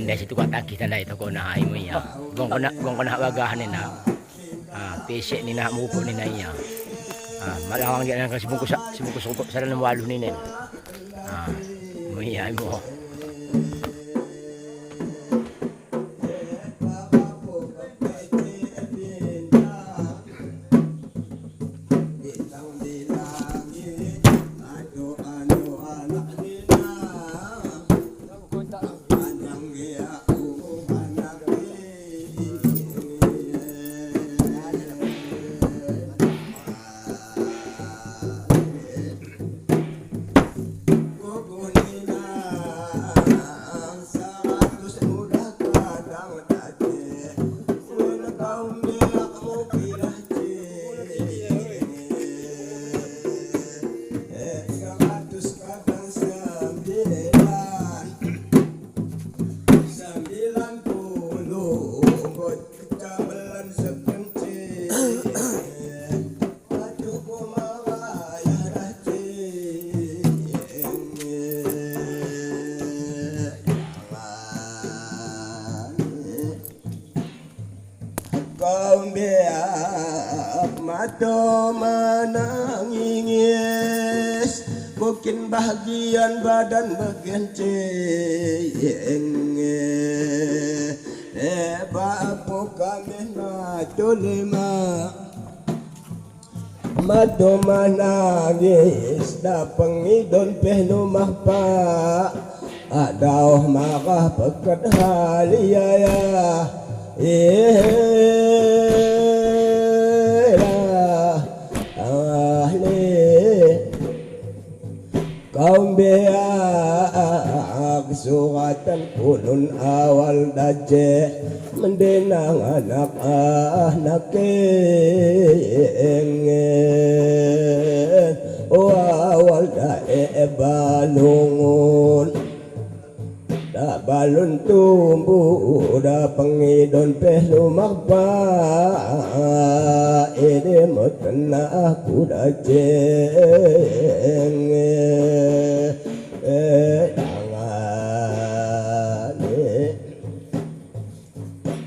Indah situ kata kita na ito ko na ay mo iya. Gong ko na wagahan na. Pesek ni na mupo ni na iya. Malawang dia nang sibungkus sa ng walo ni nen. Mo iya mo. Mata menangis, mungkin bagian badan bergencing. Bapu kami matu lima, mata menangis, dapeng idon penuh mahpa, adauh marah pekat haliyaya. Kaum beak suratan punun awal daje mendenang anak-anak kengen awal dae balungun da balun tumbuh da pengidon pehlu magpa ini mutna aku daje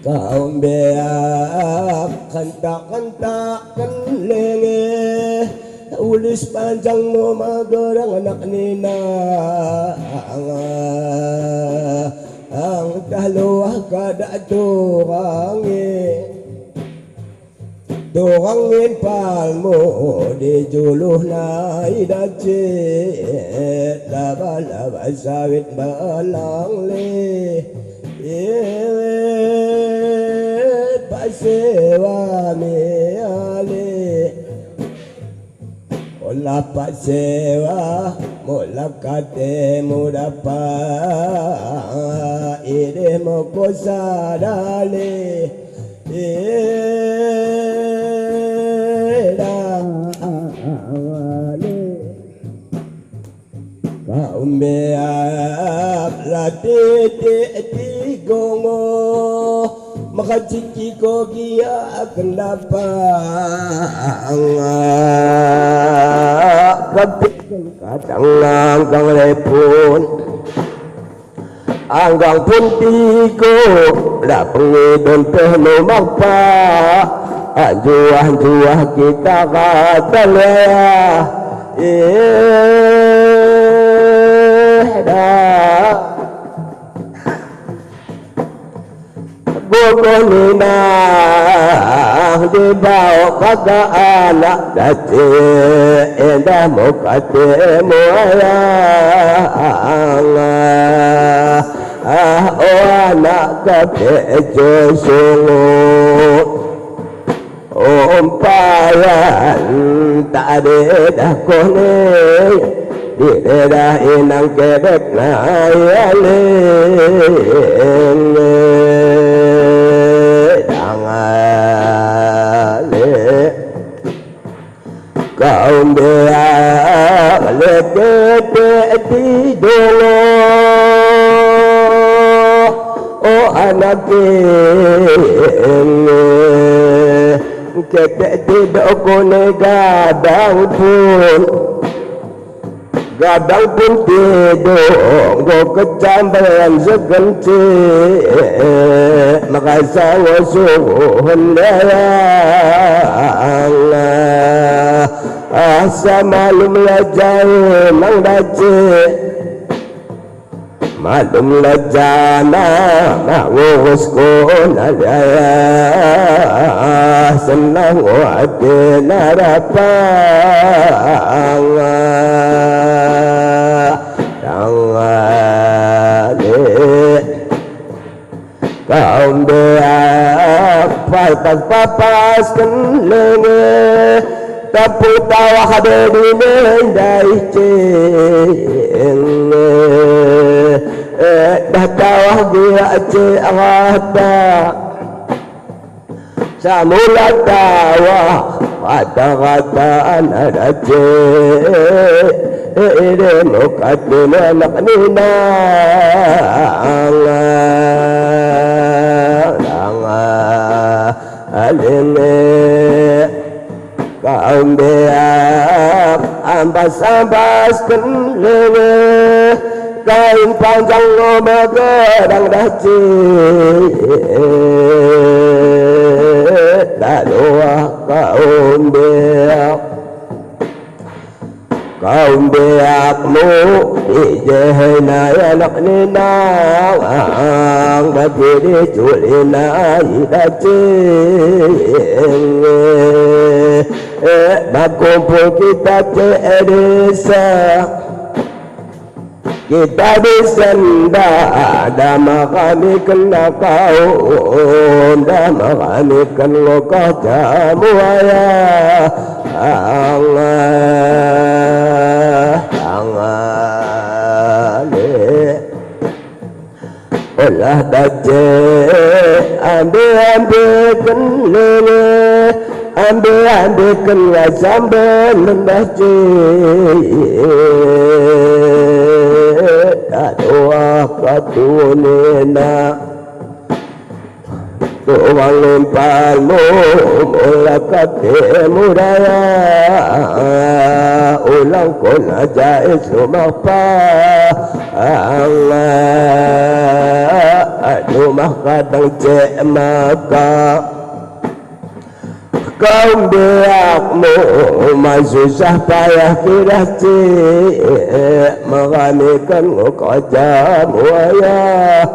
kaum beak kantak-kantakan lenge ulis panjang mo magarang anak nina ang dalawa kada durangin palmo di juluh na idacit laba-laba sawit balang le pasewa mi ale ola pasewa mola kate mudapa ide mo kosadale kaum beak latiti gongo makaciki ko giya kenapa kapit kadang nanggang lepon anggang pun tigo la pengidon penuh magpa juah kita katalaya Bukunina di bawah kata anak dati indah mukati muaya anak kepejo sungut umpayan tak ada kone di daerah inang kebek na kaum beak lekete tidolo oh anak kete tidak kone gadang pun Gadang pun tidur go kecambaran segenti makasa ngosuhun Allah asa malum lajai mang dace malum lajana mangurus ko nalaya senang wate narapang kaum beak papas kenlenge tapu tawa hadene dai ceng tawa dia ce awata samula tawa kata ada ce ere mukadina naknina alene kaum beak ambas kenlenge kain panjang ngomagadang daci dadoa kaum beakmu ijehna anak nina ang bagi culina idaci berkumpul kita ke desa kita disenda dama kami kena kaum dama kami kena kacamu ayah olah dace ambil kenlele ambil kenla sambil mendaci doa katunina tuang limpalmu mula katemu raya ulang kona jai sumapa Allah rumah kadang cek maka kaum beakmu masusah payah kirasi mengamikan ngokajamu ayah